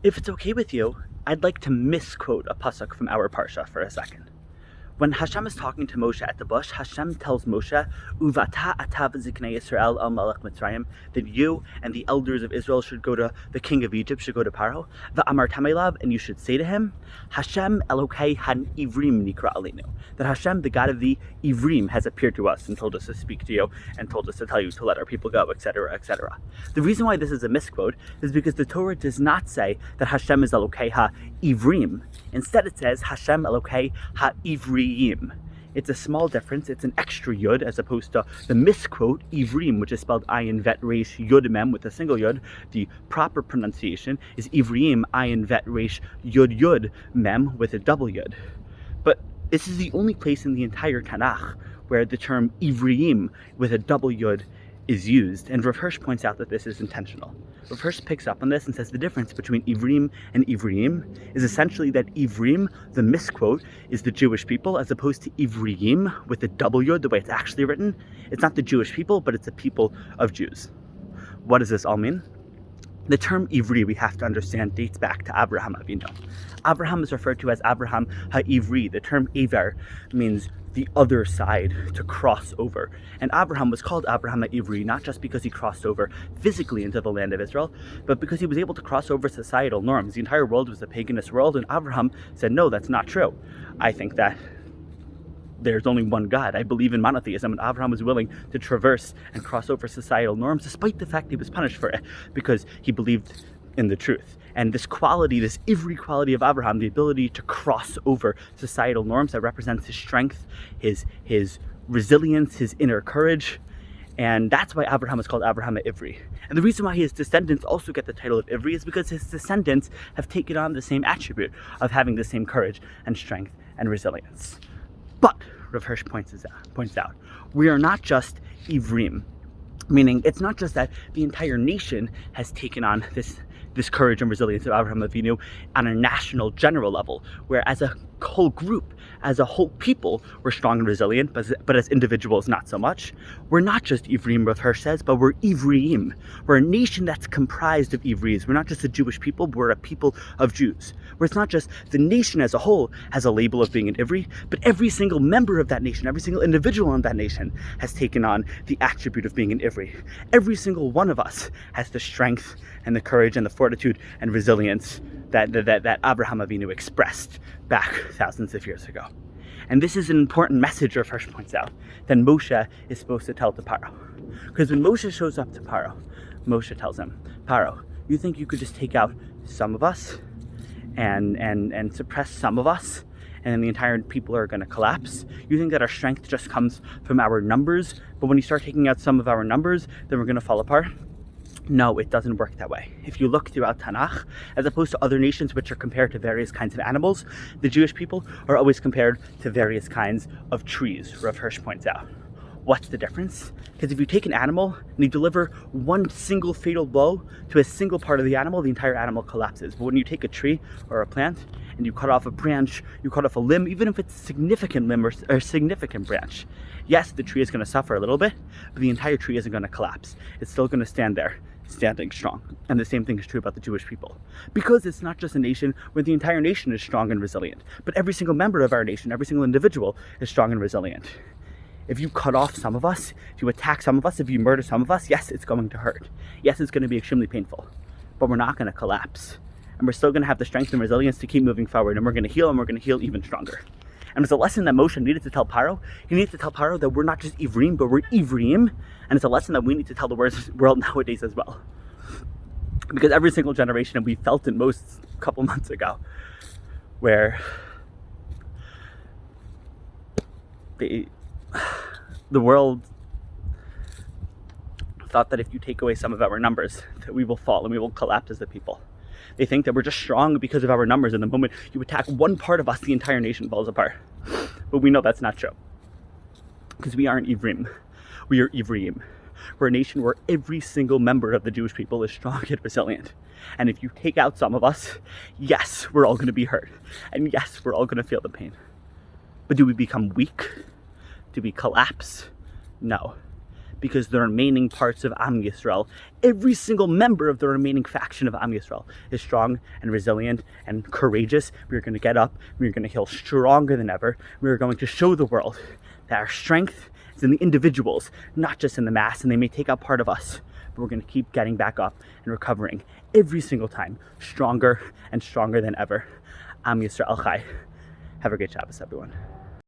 If it's okay with you, I'd like to misquote a pasuk from our parsha for a second. When Hashem is talking to Moshe at the bush, Hashem tells Moshe, "Uvata atav ziknei Yisrael al malach Mitzrayim," that you and the elders of Israel should go to the king of Egypt, should go to Paro, va'amartam elav, and you should say to him, "Hashem Elokei han Ivrim nikra aleinu," that Hashem, the God of the Ivrim, has appeared to us and told us to speak to you and told us to tell you to let our people go, etc., etc. The reason why this is a misquote is because the Torah does not say that Hashem is Elokei ha Ivrim. Instead, it says Hashem Elokei ha Ivrim. It's a small difference. It's an extra yud as opposed to the misquote Ivrim, which is spelled ayin vet resh yud mem with a single yud. The proper pronunciation is Ivrim ayin vet resh yud yud mem with a double yud. But this is the only place in the entire Tanakh where the term Ivrim with a double yud is used, and Rav Hirsch points out that this is intentional. Rav Hirsch picks up on this and says the difference between Ivrim and Ivrim is essentially that Ivrim, the misquote, is the Jewish people, as opposed to Ivrim with the double yod, the way it's actually written. It's not the Jewish people, but it's the people of Jews. What does this all mean? The term Ivri, we have to understand, dates back to Abraham Avinu. Abraham is referred to as Abraham ha-Ivri. The term Iver means the other side, to cross over. And Abraham was called Abraham ha-Ivri not just because he crossed over physically into the land of Israel, but because he was able to cross over societal norms. The entire world was a paganist world, and Abraham said, no, that's not true. I think that there's only one God. I believe in monotheism, and Abraham was willing to traverse and cross over societal norms, despite the fact he was punished for it, because he believed in the truth. And this quality, this Ivri quality of Abraham, the ability to cross over societal norms, that represents his strength, his resilience, his inner courage. And that's why Abraham is called Abraham Ivri. And the reason why his descendants also get the title of Ivri is because his descendants have taken on the same attribute of having the same courage and strength and resilience. But, Rav Hirsch points out, we are not just Ivrim, meaning it's not just that the entire nation has taken on this courage and resilience of Abraham Avinu on a national general level, where as a whole group, as a whole people, we're strong and resilient, but as individuals, not so much. We're not just Ivrim, Rav Hirsch says, but we're Ivriim. We're a nation that's comprised of Ivris. We're not just a Jewish people, but we're a people of Jews. Where it's not just the nation as a whole has a label of being an Ivri, but every single member of that nation, every single individual in that nation has taken on the attribute of being an Ivri. Every single one of us has the strength and the courage and the fortitude and resilience that Abraham Avinu expressed back thousands of years ago. And this is an important message, Rav Hirsch points out, that Moshe is supposed to tell to Paro. Because when Moshe shows up to Paro, Moshe tells him, Paro, you think you could just take out some of us and suppress some of us, and then the entire people are going to collapse? You think that our strength just comes from our numbers, but when you start taking out some of our numbers, then we're going to fall apart? No, it doesn't work that way. If you look throughout Tanakh, as opposed to other nations which are compared to various kinds of animals, the Jewish people are always compared to various kinds of trees, Rav Hirsch points out. What's the difference? Because if you take an animal and you deliver one single fatal blow to a single part of the animal, the entire animal collapses. But when you take a tree or a plant and you cut off a branch, you cut off a limb, even if it's a significant limb or a significant branch, yes, the tree is going to suffer a little bit, but the entire tree isn't going to collapse. It's still going to stand there, standing strong. And the same thing is true about the Jewish people. Because it's not just a nation where the entire nation is strong and resilient, but every single member of our nation, every single individual is strong and resilient. If you cut off some of us, if you attack some of us, if you murder some of us, yes, it's going to hurt. Yes, it's going to be extremely painful, but we're not going to collapse. And we're still going to have the strength and resilience to keep moving forward, and we're going to heal, and we're going to heal even stronger. And it's a lesson that Moshe needed to tell Paro. He needed to tell Paro that we're not just Ivrim, but we're Ivrim. And it's a lesson that we need to tell the world nowadays as well. Because every single generation, and we felt it most a couple months ago, where the world thought that if you take away some of our numbers, that we will fall and we will collapse as a people. They think that we're just strong because of our numbers, and the moment you attack one part of us, the entire nation falls apart. But we know that's not true. Because we aren't Ivrim. We are Ivriim. We're a nation where every single member of the Jewish people is strong and resilient. And if you take out some of us, yes, we're all going to be hurt. And yes, we're all going to feel the pain. But do we become weak? Do we collapse? No. because the remaining parts of Am Yisrael, every single member of the remaining faction of Am Yisrael is strong and resilient and courageous. We're going to get up, we're going to heal stronger than ever. We're going to show the world that our strength is in the individuals, not just in the mass, and they may take out part of us, but we're going to keep getting back up and recovering every single time, stronger and stronger than ever. Am Yisrael Chai. Have a great Shabbos, everyone.